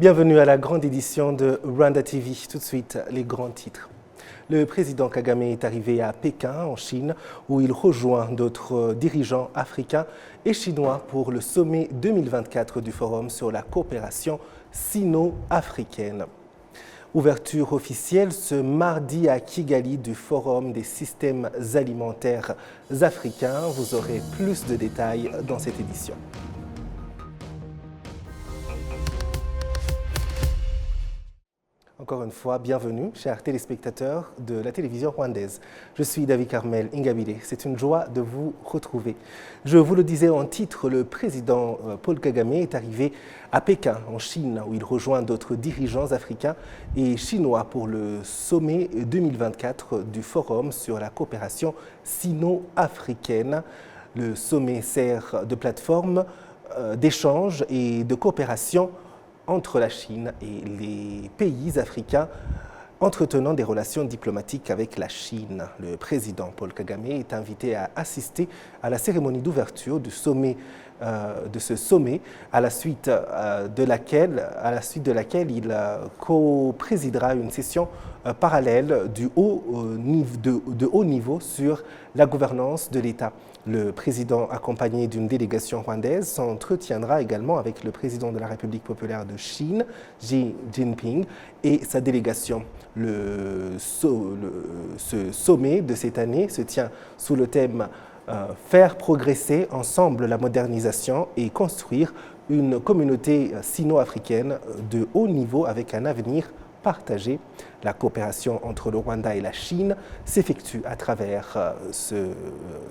Bienvenue à la grande édition de Rwanda TV. Tout de suite, les grands titres. Le président Kagame est arrivé à Pékin, en Chine, où il rejoint d'autres dirigeants africains et chinois pour le sommet 2024 du Forum sur la coopération sino-africaine. Ouverture officielle ce mardi à Kigali du Forum des systèmes alimentaires africains. Vous aurez plus de détails dans cette édition. Encore une fois, bienvenue, chers téléspectateurs de la télévision rwandaise. Je suis David Carmel Ingabire. C'est une joie de vous retrouver. Je vous le disais en titre, le président Paul Kagame est arrivé à Pékin, en Chine, où il rejoint d'autres dirigeants africains et chinois pour le sommet 2024 du Forum sur la coopération sino-africaine. Le sommet sert de plateforme d'échange et de coopération entre la Chine et les pays africains entretenant des relations diplomatiques avec la Chine. Le président Paul Kagame est invité à assister à la cérémonie d'ouverture de ce sommet, à la suite de laquelle il co-présidera une session parallèle de haut niveau sur la gouvernance de l'État. Le président, accompagné d'une délégation rwandaise, s'entretiendra également avec le président de la République populaire de Chine, Xi Jinping, et sa délégation. Ce sommet de cette année se tient sous le thème faire progresser ensemble la modernisation et construire une communauté sino-africaine de haut niveau avec un avenir partagé. La coopération entre le Rwanda et la Chine s'effectue à travers ce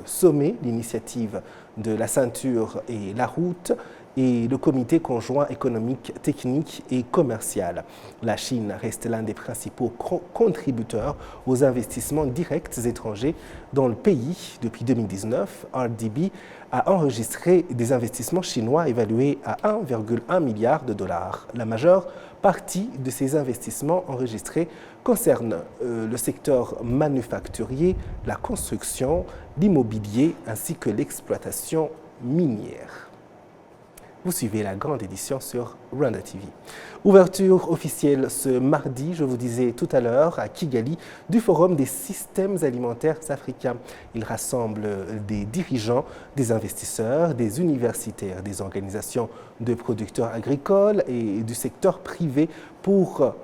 sommet, l'initiative de la ceinture et la route et le comité conjoint économique, technique et commercial. La Chine reste l'un des principaux contributeurs aux investissements directs étrangers dans le pays. Depuis 2019, RDB a enregistré des investissements chinois évalués à 1,1 milliard de dollars. La majeure partie de ces investissements enregistrés concerne le secteur manufacturier, la construction, l'immobilier ainsi que l'exploitation minière. Vous suivez la grande édition sur Rwanda TV. Ouverture officielle ce mardi, je vous disais tout à l'heure, à Kigali, du Forum des systèmes alimentaires africains. Il rassemble des dirigeants, des investisseurs, des universitaires, des organisations de producteurs agricoles et du secteur privé pour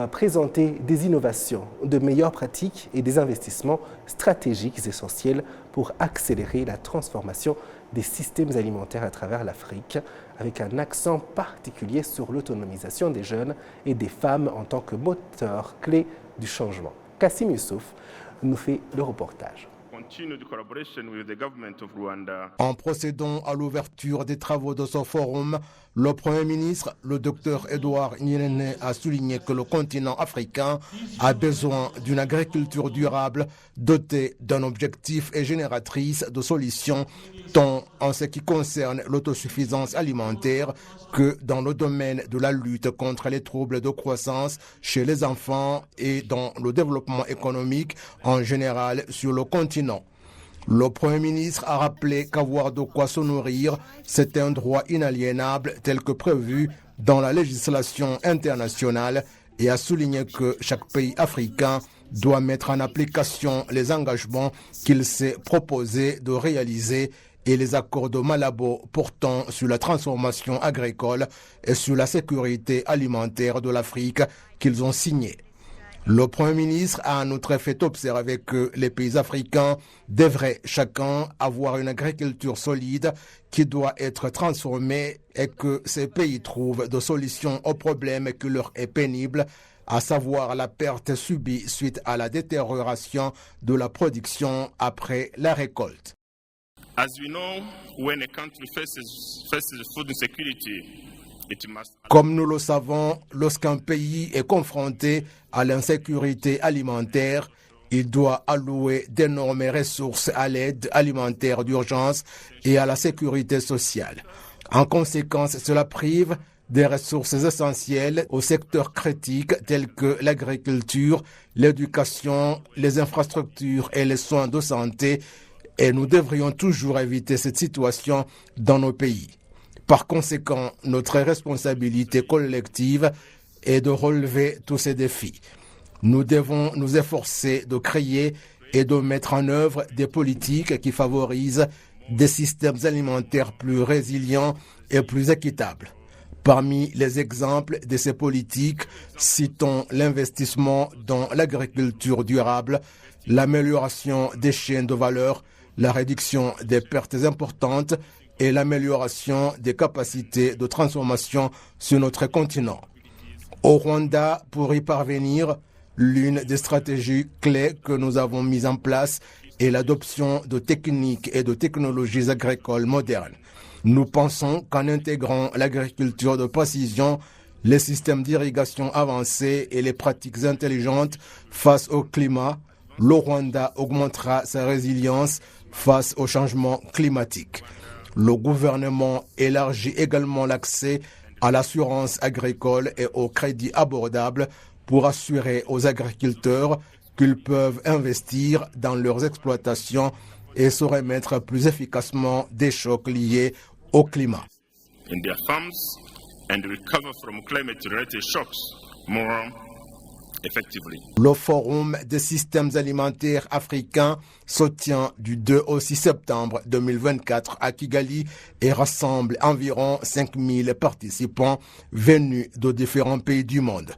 présenter des innovations, de meilleures pratiques et des investissements stratégiques essentiels pour accélérer la transformation des systèmes alimentaires à travers l'Afrique, avec un accent particulier sur l'autonomisation des jeunes et des femmes en tant que moteur clé du changement. Kassim Youssouf nous fait le reportage. En procédant à l'ouverture des travaux de ce forum, le Premier ministre, le Dr Edouard Ngirente, a souligné que le continent africain a besoin d'une agriculture durable dotée d'un objectif et génératrice de solutions tant en ce qui concerne l'autosuffisance alimentaire que dans le domaine de la lutte contre les troubles de croissance chez les enfants et dans le développement économique en général sur le continent. Le Premier ministre a rappelé qu'avoir de quoi se nourrir, c'est un droit inaliénable tel que prévu dans la législation internationale et a souligné que chaque pays africain doit mettre en application les engagements qu'il s'est proposé de réaliser et les accords de Malabo portant sur la transformation agricole et sur la sécurité alimentaire de l'Afrique qu'ils ont signés. Le Premier ministre a en outre fait observer que les pays africains devraient chacun avoir une agriculture solide qui doit être transformée et que ces pays trouvent des solutions aux problèmes qui leur est pénible, à savoir la perte subie suite à la détérioration de la production après la récolte. As we know, when a country faces food insecurity, comme nous le savons, lorsqu'un pays est confronté à l'insécurité alimentaire, il doit allouer d'énormes ressources à l'aide alimentaire d'urgence et à la sécurité sociale. En conséquence, cela prive des ressources essentielles aux secteurs critiques tels que l'agriculture, l'éducation, les infrastructures et les soins de santé, et nous devrions toujours éviter cette situation dans nos pays. Par conséquent, notre responsabilité collective est de relever tous ces défis. Nous devons nous efforcer de créer et de mettre en œuvre des politiques qui favorisent des systèmes alimentaires plus résilients et plus équitables. Parmi les exemples de ces politiques, citons l'investissement dans l'agriculture durable, l'amélioration des chaînes de valeur, la réduction des pertes importantes et l'amélioration des capacités de transformation sur notre continent. Au Rwanda, pour y parvenir, l'une des stratégies clés que nous avons mises en place est l'adoption de techniques et de technologies agricoles modernes. Nous pensons qu'en intégrant l'agriculture de précision, les systèmes d'irrigation avancés et les pratiques intelligentes face au climat, le Rwanda augmentera sa résilience face au changement climatique. Le gouvernement élargit également l'accès à l'assurance agricole et au crédit abordable pour assurer aux agriculteurs qu'ils peuvent investir dans leurs exploitations et se remettre plus efficacement des chocs liés au climat. In their farms and recover from climate-related shocks more effectively. Le Forum des systèmes alimentaires africains se tient du 2 au 6 septembre 2024 à Kigali et rassemble environ 5000 participants venus de différents pays du monde.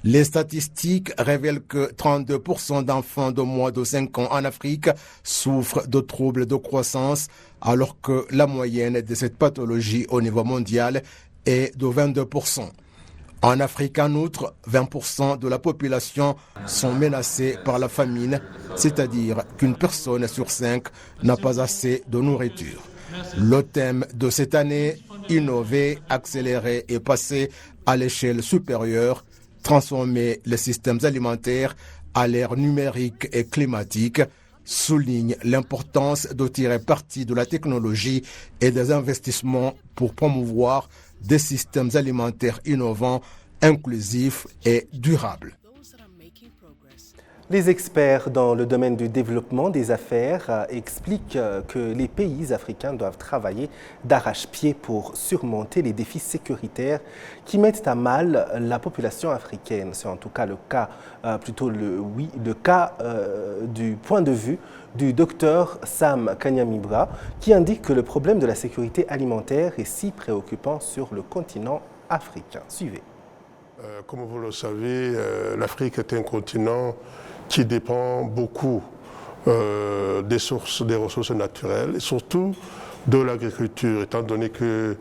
Les statistiques révèlent que 32% d'enfants de moins de 5 ans en Afrique souffrent de troubles de croissance, alors que la moyenne de cette pathologie au niveau mondial est de 22%. En Afrique, en outre, 20% de la population sont menacés par la famine, c'est-à-dire qu'une personne sur 5 n'a pas assez de nourriture. Le thème de cette année, innover, accélérer et passer à l'échelle supérieure, transformer les systèmes alimentaires à l'ère numérique et climatique, souligne l'importance de tirer parti de la technologie et des investissements pour promouvoir des systèmes alimentaires innovants, inclusifs et durables. Les experts dans le domaine du développement des affaires expliquent que les pays africains doivent travailler d'arrache-pied pour surmonter les défis sécuritaires qui mettent à mal la population africaine. C'est en tout cas le cas, du point de vue du docteur Sam Kanyamibra, qui indique que le problème de la sécurité alimentaire est si préoccupant sur le continent africain. Suivez. Comme vous le savez, l'Afrique est un continent qui dépend beaucoup des ressources naturelles et surtout de l'agriculture, étant donné que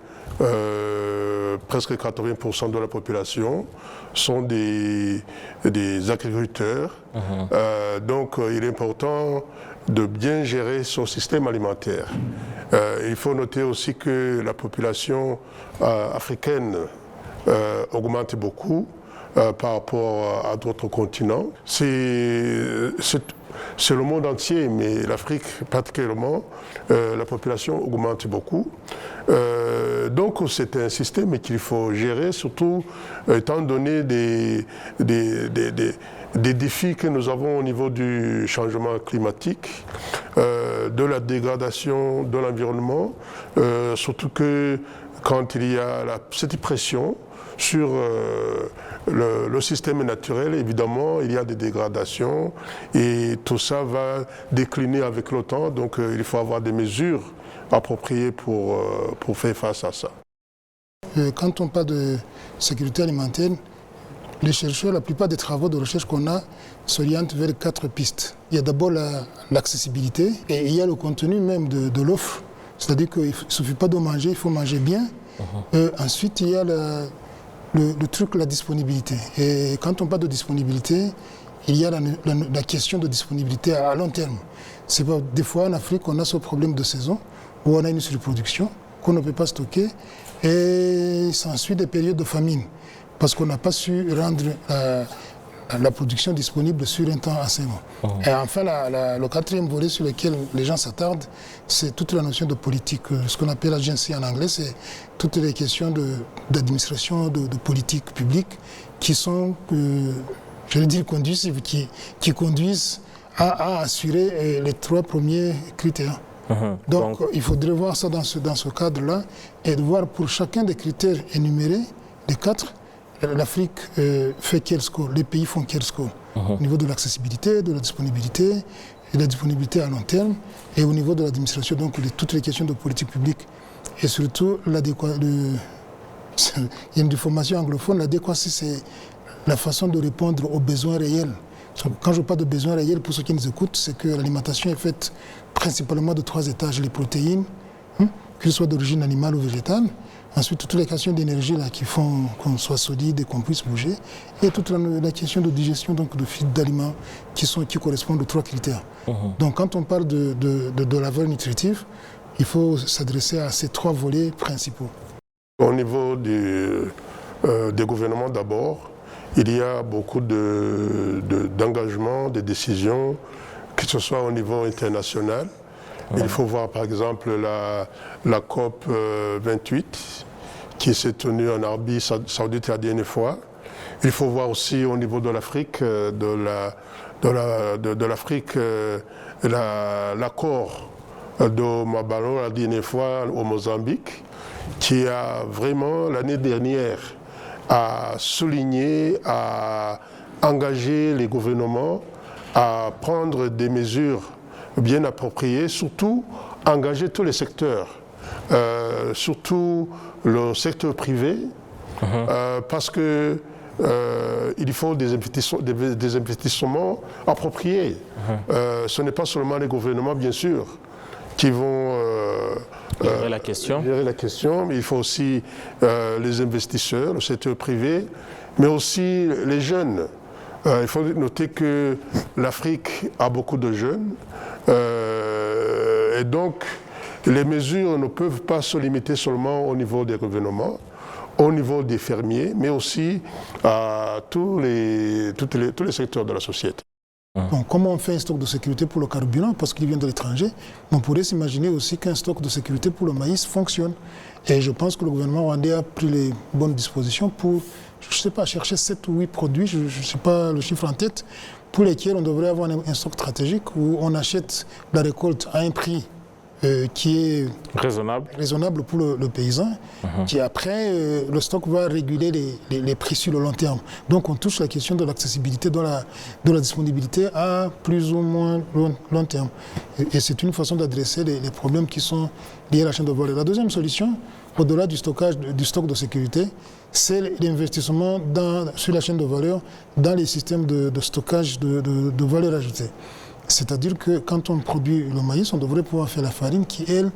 presque 80% de la population sont des agriculteurs. Donc il est important de bien gérer son système alimentaire. Il faut noter aussi que la population africaine augmente beaucoup par rapport à d'autres continents. C'est le monde entier, mais l'Afrique particulièrement, la population augmente beaucoup. Donc c'est un système qu'il faut gérer, surtout étant donné des défis que nous avons au niveau du changement climatique, de la dégradation de l'environnement, surtout que quand il y a cette pression sur le système naturel, évidemment, il y a des dégradations et tout ça va décliner avec le temps. Donc, il faut avoir des mesures appropriées pour faire face à ça. Quand on parle de sécurité alimentaire, les chercheurs, la plupart des travaux de recherche qu'on a s'orientent vers 4 pistes. Il y a d'abord l'accessibilité et il y a le contenu même de l'offre. C'est-à-dire qu'il ne suffit pas de manger, il faut manger bien. Ensuite, il y a la disponibilité. Et quand on parle de disponibilité, il y a la question de disponibilité à long terme. Des fois, en Afrique, on a ce problème de saison où on a une surproduction qu'on ne peut pas stocker et s'ensuit des périodes de famine parce qu'on n'a pas su rendre la production disponible sur un temps assez long. Et enfin, le quatrième volet sur lequel les gens s'attardent, c'est toute la notion de politique. Ce qu'on appelle agency en anglais, c'est toutes les questions d'administration, de politique publique qui sont, conducives, qui conduisent à assurer les 3 premiers critères. Donc, il faudrait voir ça dans ce cadre-là et de voir pour chacun des critères énumérés, les 4, l'Afrique fait quel score, les pays font quel score, au niveau de l'accessibilité, de la disponibilité, et de la disponibilité à long terme, et au niveau de l'administration, donc toutes les questions de politique publique, et surtout il y a une déformation anglophone, l'adéquatie c'est la façon de répondre aux besoins réels. Quand je parle de besoins réels, pour ceux qui nous écoutent, c'est que l'alimentation est faite principalement de 3 étages, les protéines, qu'elles soient d'origine animale ou végétale. Ensuite, toutes les questions d'énergie qui font qu'on soit solide et qu'on puisse bouger. Et toute la question de digestion, donc de fibres d'aliments qui correspondent aux 3 critères. Donc quand on parle de la valeur nutritive, il faut s'adresser à ces 3 volets principaux. Au niveau des gouvernements d'abord, il y a beaucoup d'engagements, de décisions, que ce soit au niveau international. Il faut voir par exemple la COP 28 qui s'est tenue en Arabie Saoudite la dernière fois. Il faut voir aussi au niveau de l'Afrique, l'accord de Mabalo la dernière fois au Mozambique, qui a vraiment l'année dernière à souligner, à engager les gouvernements à prendre des mesures bien appropriées, surtout engager tous les secteurs, surtout le secteur privé, parce que il faut des investissements appropriés. Ce n'est pas seulement les gouvernements, bien sûr, qui vont gérer la question, mais il faut aussi les investisseurs, le secteur privé, mais aussi les jeunes. Il faut noter que l'Afrique a beaucoup de jeunes et donc les mesures ne peuvent pas se limiter seulement au niveau des gouvernements, au niveau des fermiers, mais aussi à tous les secteurs de la société. Donc, comment on fait un stock de sécurité pour le carburant parce qu'il vient de l'étranger, on pourrait s'imaginer aussi qu'un stock de sécurité pour le maïs fonctionne. Et je pense que le gouvernement rwandais a pris les bonnes dispositions pour, je ne sais pas, chercher 7 ou 8 produits, je ne sais pas le chiffre en tête, pour lesquels on devrait avoir un stock stratégique où on achète la récolte à un prix qui est raisonnable pour le paysan, qui après, le stock va réguler les prix sur le long terme. Donc on touche la question de l'accessibilité, de la disponibilité à plus ou moins long terme. Et c'est une façon d'adresser les problèmes qui sont liés à la chaîne de valeur. La deuxième solution, au-delà du stock de sécurité, c'est l'investissement sur la chaîne de valeur dans les systèmes de stockage de valeur ajoutée. C'est-à-dire que quand on produit le maïs, on devrait pouvoir faire la farine qui, elle,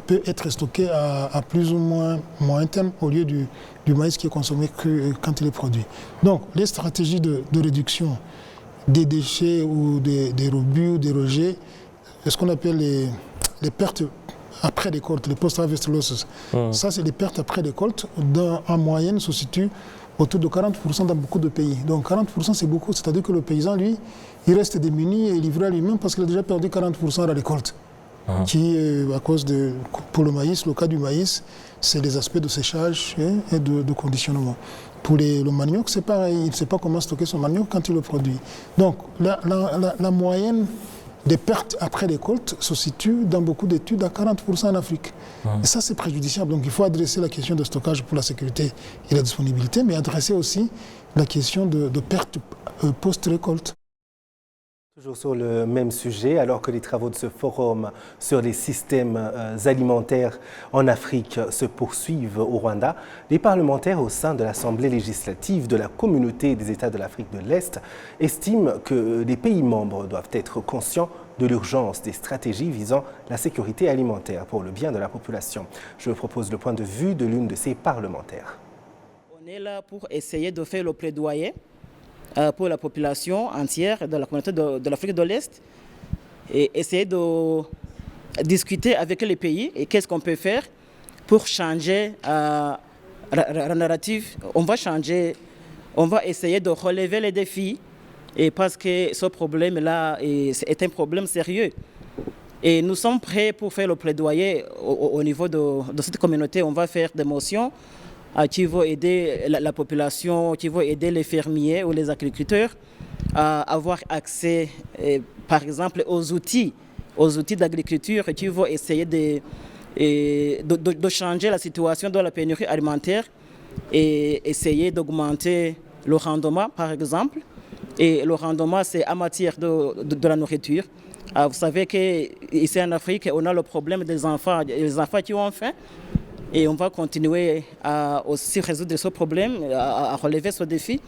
peut être stockée à plus ou moins moyen terme au lieu du maïs qui est consommé quand il est produit. Donc, les stratégies de réduction des déchets ou des rebus ou des rejets, ce qu'on appelle les pertes après récolte, les post-harvest losses, ça c'est les pertes après récolte, en moyenne se situent autour de 40% dans beaucoup de pays. Donc 40% c'est beaucoup, c'est-à-dire que le paysan, lui, il reste démuni et livré à lui-même parce qu'il a déjà perdu 40% à la récolte. Qui, à cause pour le maïs, le cas du maïs, c'est les aspects de séchage et de conditionnement. Pour le manioc, c'est pareil, il ne sait pas comment stocker son manioc quand il le produit. Donc la moyenne des pertes après récolte se situe dans beaucoup d'études à 40% en Afrique. Et ça, c'est préjudiciable. Donc il faut adresser la question de stockage pour la sécurité et la disponibilité, mais adresser aussi la question de pertes post-récolte. Toujours sur le même sujet, alors que les travaux de ce forum sur les systèmes alimentaires en Afrique se poursuivent au Rwanda, les parlementaires au sein de l'Assemblée législative de la communauté des États de l'Afrique de l'Est estiment que les pays membres doivent être conscients de l'urgence des stratégies visant la sécurité alimentaire pour le bien de la population. Je vous propose le point de vue de l'une de ces parlementaires. On est là pour essayer de faire le plaidoyer pour la population entière de la communauté de l'Afrique de l'Est et essayer de discuter avec les pays et qu'est-ce qu'on peut faire pour changer la narrative. On va essayer de relever les défis et parce que ce problème-là est un problème sérieux. Et nous sommes prêts pour faire le plaidoyer au niveau de cette communauté. On va faire des motions qui vont aider la population, qui vont aider les fermiers ou les agriculteurs à avoir accès, par exemple, aux outils aux outils d'agriculture qui vont essayer de changer la situation de la pénurie alimentaire et essayer d'augmenter le rendement, par exemple. Et le rendement, c'est en matière de la nourriture. Vous savez qu'ici en Afrique, on a le problème des enfants, les enfants qui ont faim. Et on va continuer à aussi résoudre ce problème, à relever ce défi.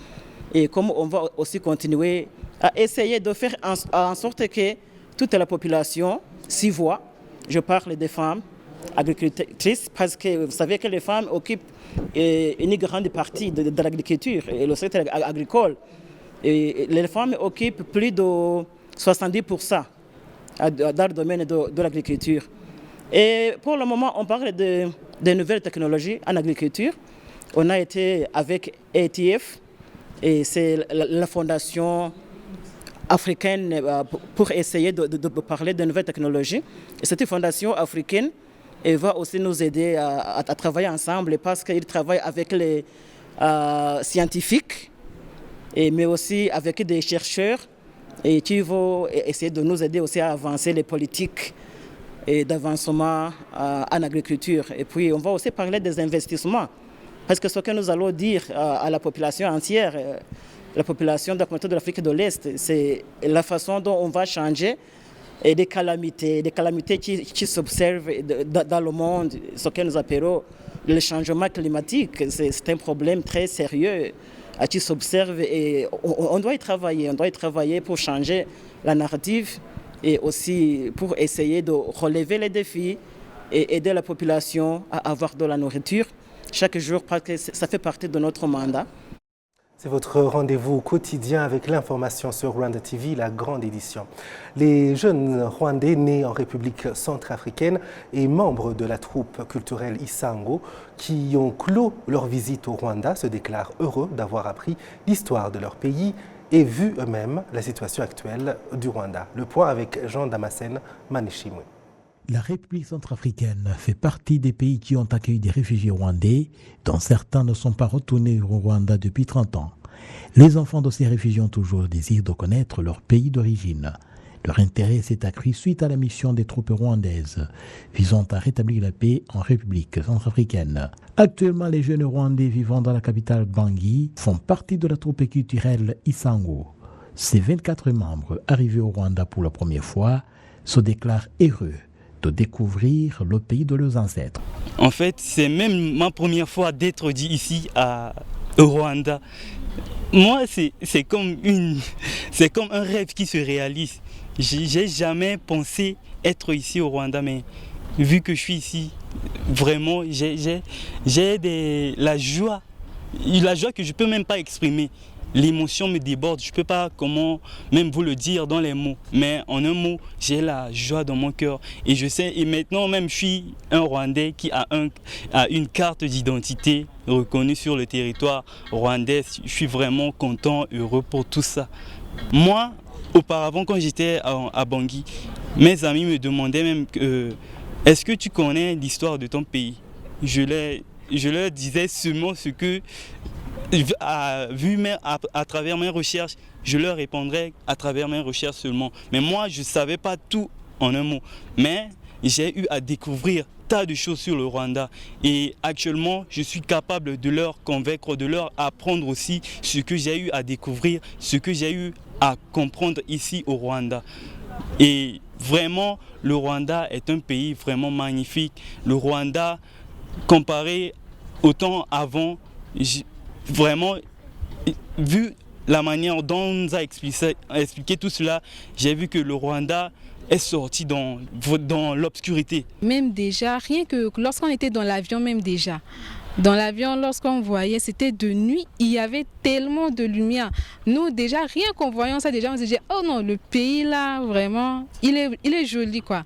Et comme on va aussi continuer à essayer de faire en sorte que toute la population s'y voit. Je parle des femmes agricultrices parce que vous savez que les femmes occupent une grande partie de l'agriculture et le secteur agricole. Et les femmes occupent plus de 70% dans le domaine de l'agriculture. Et pour le moment, on parle de nouvelles technologies en agriculture. On a été avec ETF, et c'est la fondation africaine pour essayer de parler de nouvelles technologies. Et cette fondation africaine va aussi nous aider à travailler ensemble parce qu'ils travaillent avec les scientifiques, mais aussi avec des chercheurs et qui vont essayer de nous aider aussi à avancer les politiques d'avancement en agriculture. Et puis on va aussi parler des investissements. Parce que ce que nous allons dire à la population entière, la population de la communauté de l'Afrique de l'Est, c'est la façon dont on va changer et des calamités qui s'observent dans le monde, ce que nous appelons le changement climatique. C'est un problème très sérieux qui s'observe et on doit y travailler pour changer la narrative et aussi pour essayer de relever les défis et aider la population à avoir de la nourriture chaque jour parce que ça fait partie de notre mandat. C'est votre rendez-vous quotidien avec l'information sur Rwanda TV, la grande édition. Les jeunes Rwandais nés en République centrafricaine et membres de la troupe culturelle Isango qui ont clos leur visite au Rwanda se déclarent heureux d'avoir appris l'histoire de leur pays et vu eux-mêmes la situation actuelle du Rwanda. Le point avec Jean Damascène Manishimwe. La République centrafricaine fait partie des pays qui ont accueilli des réfugiés rwandais, dont certains ne sont pas retournés au Rwanda depuis 30 ans. Les enfants de ces réfugiés ont toujours le désir de connaître leur pays d'origine. Leur intérêt s'est accru suite à la mission des troupes rwandaises visant à rétablir la paix en République centrafricaine. Actuellement, les jeunes Rwandais vivant dans la capitale Bangui font partie de la troupe culturelle Isango. Ces 24 membres arrivés au Rwanda pour la première fois se déclarent heureux de découvrir le pays de leurs ancêtres. En fait, c'est même ma première fois d'être ici au Rwanda. Moi, c'est comme un rêve qui se réalise. J'ai jamais pensé être ici au Rwanda, mais vu que je suis ici, vraiment, j'ai la joie que je peux même pas exprimer. L'émotion me déborde, je ne peux pas comment même vous le dire dans les mots, mais en un mot, j'ai la joie dans mon cœur. Et je sais, et maintenant même je suis un Rwandais qui a une carte d'identité reconnue sur le territoire rwandais. Je suis vraiment content, heureux pour tout ça. Moi, auparavant quand j'étais à Bangui, mes amis me demandaient même est-ce que tu connais l'histoire de ton pays? Je leur disais seulement ce que à travers mes recherches, je leur répondrai à travers mes recherches seulement. Mais moi, je ne savais pas tout en un mot. Mais j'ai eu à découvrir tas de choses sur le Rwanda. Et actuellement, je suis capable de leur convaincre, de leur apprendre aussi ce que j'ai eu à découvrir, ce que j'ai eu à comprendre ici au Rwanda. Et vraiment, le Rwanda est un pays vraiment magnifique. Le Rwanda, comparé au temps avant, vraiment, vu la manière dont on nous a expliqué tout cela, j'ai vu que le Rwanda est sorti dans l'obscurité. Même déjà, rien que lorsqu'on était dans l'avion, même déjà, dans l'avion, lorsqu'on voyait, c'était de nuit, il y avait tellement de lumière. Nous, déjà, rien qu'en voyant ça, déjà, on se disait, oh non, le pays là, vraiment, il est joli, quoi.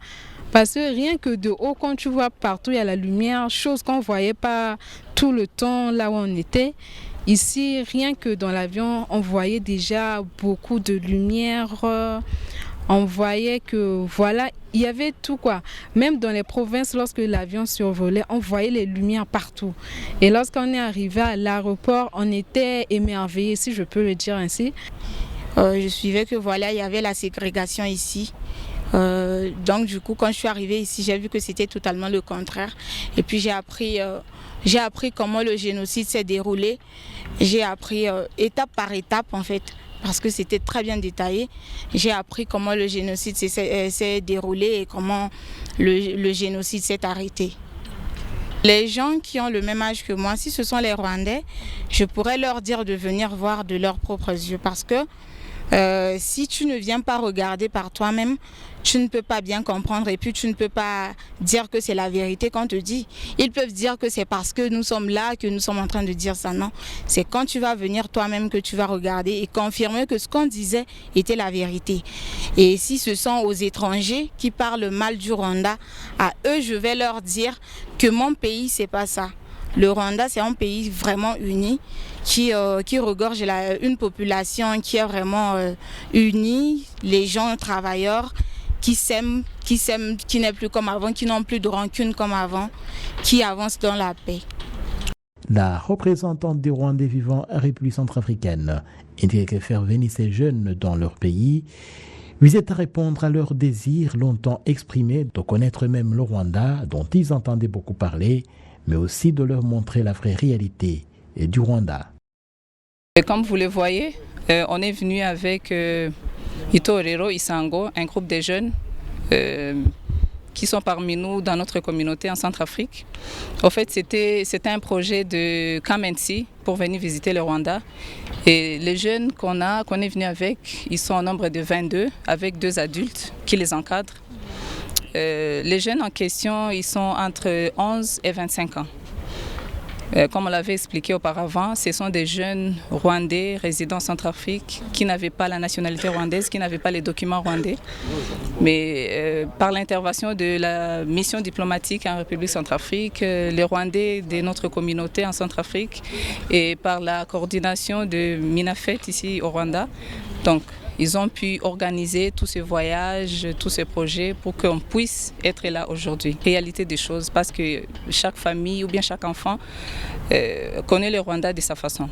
Parce que rien que de haut, quand tu vois partout, il y a la lumière, chose qu'on ne voyait pas tout le temps là où on était. Ici, rien que dans l'avion, on voyait déjà beaucoup de lumière. On voyait que, voilà, il y avait tout, quoi. Même dans les provinces, lorsque l'avion survolait, on voyait les lumières partout. Et lorsqu'on est arrivé à l'aéroport, on était émerveillés, si je peux le dire ainsi. Je suivais que, voilà, il y avait la ségrégation ici. Donc du coup, quand je suis arrivée ici, j'ai vu que c'était totalement le contraire. Et puis j'ai appris comment le génocide s'est déroulé. J'ai appris étape par étape en fait, parce que c'était très bien détaillé. J'ai appris comment le génocide s'est déroulé et comment le génocide s'est arrêté. Les gens qui ont le même âge que moi, si ce sont les Rwandais, je pourrais leur dire de venir voir de leurs propres yeux, parce que si tu ne viens pas regarder par toi-même, tu ne peux pas bien comprendre et puis tu ne peux pas dire que c'est la vérité qu'on te dit. Ils peuvent dire que c'est parce que nous sommes là que nous sommes en train de dire ça. Non, c'est quand tu vas venir toi-même que tu vas regarder et confirmer que ce qu'on disait était la vérité. Et si ce sont aux étrangers qui parlent mal du Rwanda, à eux je vais leur dire que mon pays c'est pas ça. Le Rwanda, c'est un pays vraiment uni qui regorge une population qui est vraiment unie, les gens travailleurs qui s'aiment, qui n'est plus comme avant, qui n'ont plus de rancune comme avant, qui avancent dans la paix. La représentante des Rwandais vivant en République centrafricaine indique que faire venir ces jeunes dans leur pays visait à répondre à leur désir longtemps exprimé de connaître même le Rwanda, dont ils entendaient beaucoup parler, mais aussi de leur montrer la vraie réalité du Rwanda. Et comme vous le voyez, on est venu avec Itorero Isango, un groupe de jeunes qui sont parmi nous dans notre communauté en Centrafrique. En fait, c'était un projet de Kamensi pour venir visiter le Rwanda. Et les jeunes qu'on est venu avec, ils sont au nombre de 22, avec 2 adultes qui les encadrent. Les jeunes en question, ils sont entre 11 et 25 ans. Comme on l'avait expliqué auparavant, ce sont des jeunes Rwandais résidant en Centrafrique qui n'avaient pas la nationalité rwandaise, qui n'avaient pas les documents rwandais. Mais par l'intervention de la mission diplomatique en République centrafrique, les Rwandais de notre communauté en Centrafrique et par la coordination de Minafet ici au Rwanda, donc ils ont pu organiser tous ces voyages, tous ces projets pour qu'on puisse être là aujourd'hui. Réalité des choses, parce que chaque famille ou bien chaque enfant connaît le Rwanda de sa façon.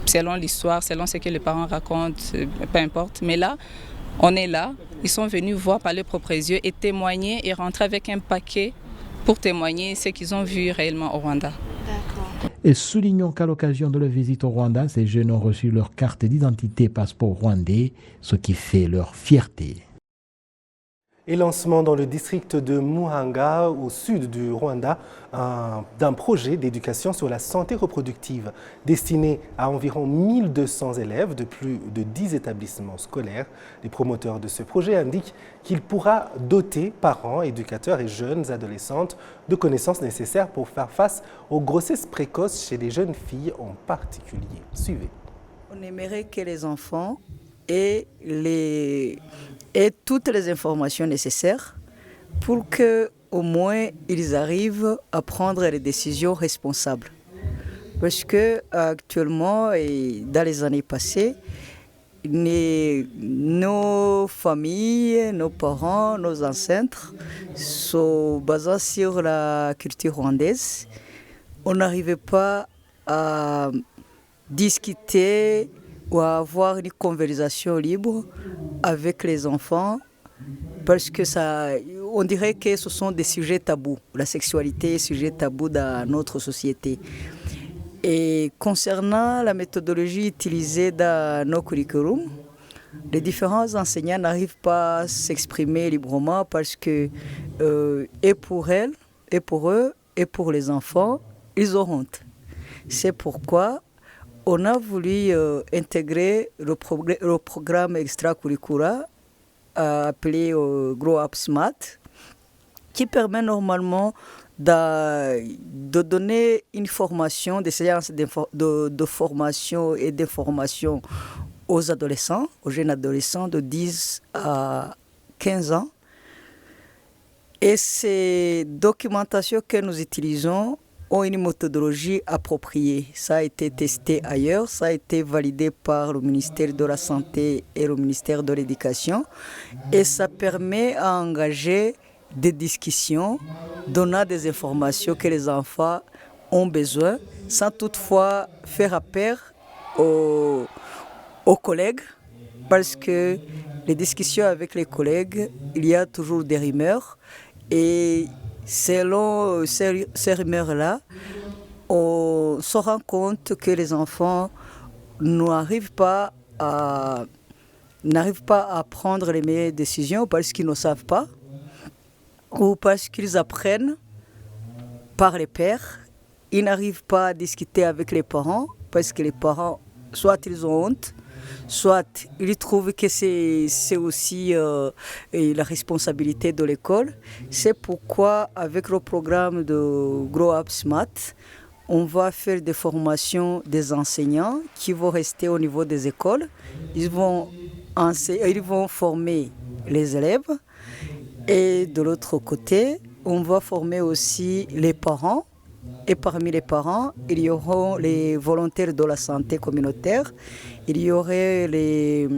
Selon l'histoire, selon ce que les parents racontent, peu importe. Mais là, on est là, ils sont venus voir par leurs propres yeux et témoigner et rentrer avec un paquet pour témoigner ce qu'ils ont vu réellement au Rwanda. Et soulignons qu'à l'occasion de leur visite au Rwanda, ces jeunes ont reçu leur carte d'identité passeport rwandais, ce qui fait leur fierté. Et lancement dans le district de Muhanga, au sud du Rwanda, d'un projet d'éducation sur la santé reproductive destiné à environ 1200 élèves de plus de 10 établissements scolaires. Les promoteurs de ce projet indiquent qu'il pourra doter parents, éducateurs et jeunes adolescentes de connaissances nécessaires pour faire face aux grossesses précoces chez les jeunes filles en particulier. Suivez. On aimerait que les enfants aient toutes les informations nécessaires pour qu'au moins ils arrivent à prendre les décisions responsables. Parce que actuellement et dans les années passées, nos familles, nos parents, nos ancêtres sont basés sur la culture rwandaise. On n'arrivait pas à discuter ou à avoir une conversation libre avec les enfants parce que on dirait que ce sont des sujets tabous. La sexualité est un sujet tabou dans notre société. Et concernant la méthodologie utilisée dans nos curriculums, les différents enseignants n'arrivent pas à s'exprimer librement parce que, et pour elles, et pour eux, et pour les enfants, ils ont honte. C'est pourquoi on a voulu intégrer le programme extracurriculaire appelé Grow Up Smart, qui permet normalement de donner une formation, des séances de formation et d'information aux adolescents, aux jeunes adolescents de 10 à 15 ans. Et ces documentations que nous utilisons ont une méthodologie appropriée. Ça a été testé ailleurs, ça a été validé par le ministère de la Santé et le ministère de l'Éducation. Et ça permet à engager des discussions, donnant des informations que les enfants ont besoin, sans toutefois faire appel aux collègues, parce que les discussions avec les collègues, il y a toujours des rumeurs. Et selon ces rumeurs-là, on se rend compte que les enfants n'arrivent pas à prendre les meilleures décisions parce qu'ils ne savent pas ou parce qu'ils apprennent par les pairs. Ils n'arrivent pas à discuter avec les parents parce que les parents, soit ils ont honte, soit ils trouvent que c'est aussi la responsabilité de l'école. C'est pourquoi, avec le programme de Grow Up Smart, on va faire des formations des enseignants qui vont rester au niveau des écoles. Ils vont former les élèves. Et de l'autre côté, on va former aussi les parents. Et parmi les parents, il y aura les volontaires de la santé communautaire, il y aurait les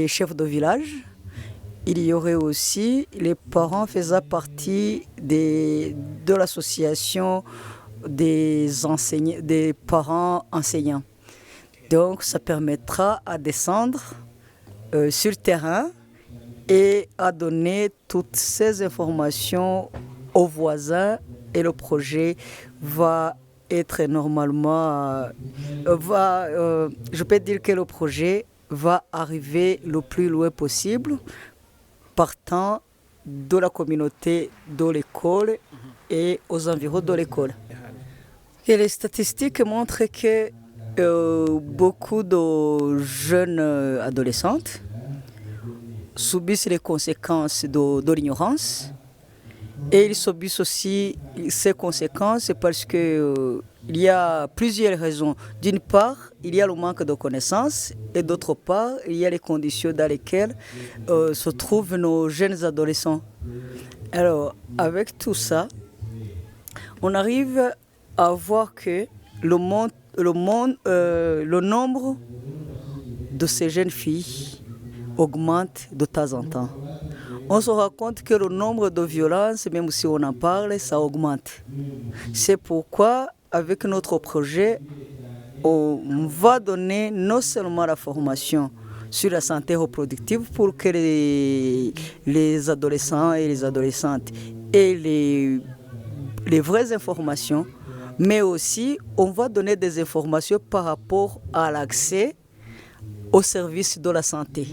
chefs de village, il y aurait aussi les parents faisant partie de l'association des parents enseignants. Donc ça permettra à descendre sur le terrain et à donner toutes ces informations aux voisins. Et le projet va être normalement... je peux dire que le projet va arriver le plus loin possible, partant de la communauté de l'école et aux environs de l'école. Et les statistiques montrent que beaucoup de jeunes adolescentes subissent les conséquences de l'ignorance. Et ils subissent aussi ces conséquences parce qu'il y a plusieurs raisons. D'une part, il y a le manque de connaissances et d'autre part, il y a les conditions dans lesquelles se trouvent nos jeunes adolescents. Alors, avec tout ça, on arrive à voir que le nombre de ces jeunes filles augmente de temps en temps. On se rend compte que le nombre de violences, même si on en parle, ça augmente. C'est pourquoi, avec notre projet, on va donner non seulement la formation sur la santé reproductive pour que les adolescents et les adolescentes aient les vraies informations, mais aussi on va donner des informations par rapport à l'accès aux services de la santé.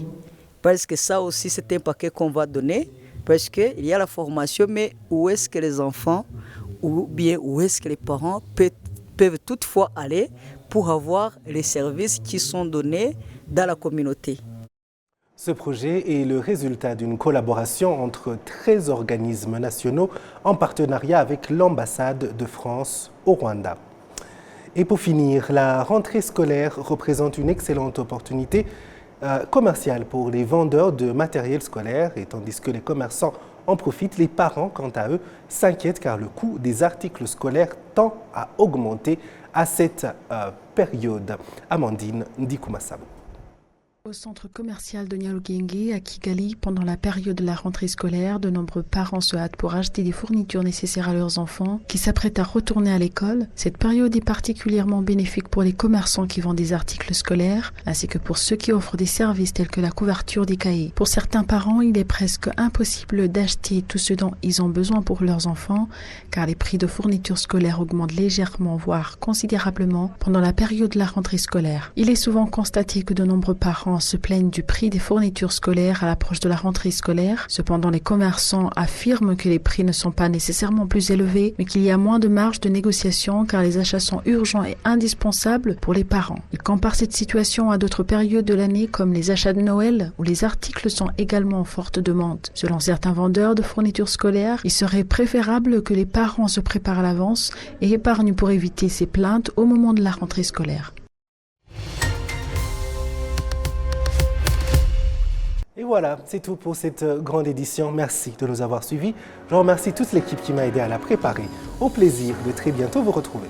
Parce que ça aussi, c'est un paquet qu'on va donner, parce qu'il y a la formation, mais où est-ce que les enfants, ou bien où est-ce que les parents peuvent toutefois aller pour avoir les services qui sont donnés dans la communauté. Ce projet est le résultat d'une collaboration entre 13 organismes nationaux en partenariat avec l'ambassade de France au Rwanda. Et pour finir, la rentrée scolaire représente une excellente opportunité commerciale pour les vendeurs de matériel scolaire, et tandis que les commerçants en profitent, les parents, quant à eux, s'inquiètent car le coût des articles scolaires tend à augmenter à cette période. Amandine Ndikumasabo. Au centre commercial de Nyarugenge à Kigali, pendant la période de la rentrée scolaire, de nombreux parents se hâtent pour acheter des fournitures nécessaires à leurs enfants qui s'apprêtent à retourner à l'école. Cette période est particulièrement bénéfique pour les commerçants qui vendent des articles scolaires, ainsi que pour ceux qui offrent des services tels que la couverture des cahiers. Pour certains parents, il est presque impossible d'acheter tout ce dont ils ont besoin pour leurs enfants, car les prix de fournitures scolaires augmentent légèrement, voire considérablement, pendant la période de la rentrée scolaire. Il est souvent constaté que de nombreux parents se plaignent du prix des fournitures scolaires à l'approche de la rentrée scolaire. Cependant, les commerçants affirment que les prix ne sont pas nécessairement plus élevés, mais qu'il y a moins de marge de négociation car les achats sont urgents et indispensables pour les parents. Ils comparent cette situation à d'autres périodes de l'année comme les achats de Noël où les articles sont également en forte demande. Selon certains vendeurs de fournitures scolaires, il serait préférable que les parents se préparent à l'avance et épargnent pour éviter ces plaintes au moment de la rentrée scolaire. Et voilà, c'est tout pour cette grande édition. Merci de nous avoir suivis. Je remercie toute l'équipe qui m'a aidé à la préparer. Au plaisir de très bientôt vous retrouver.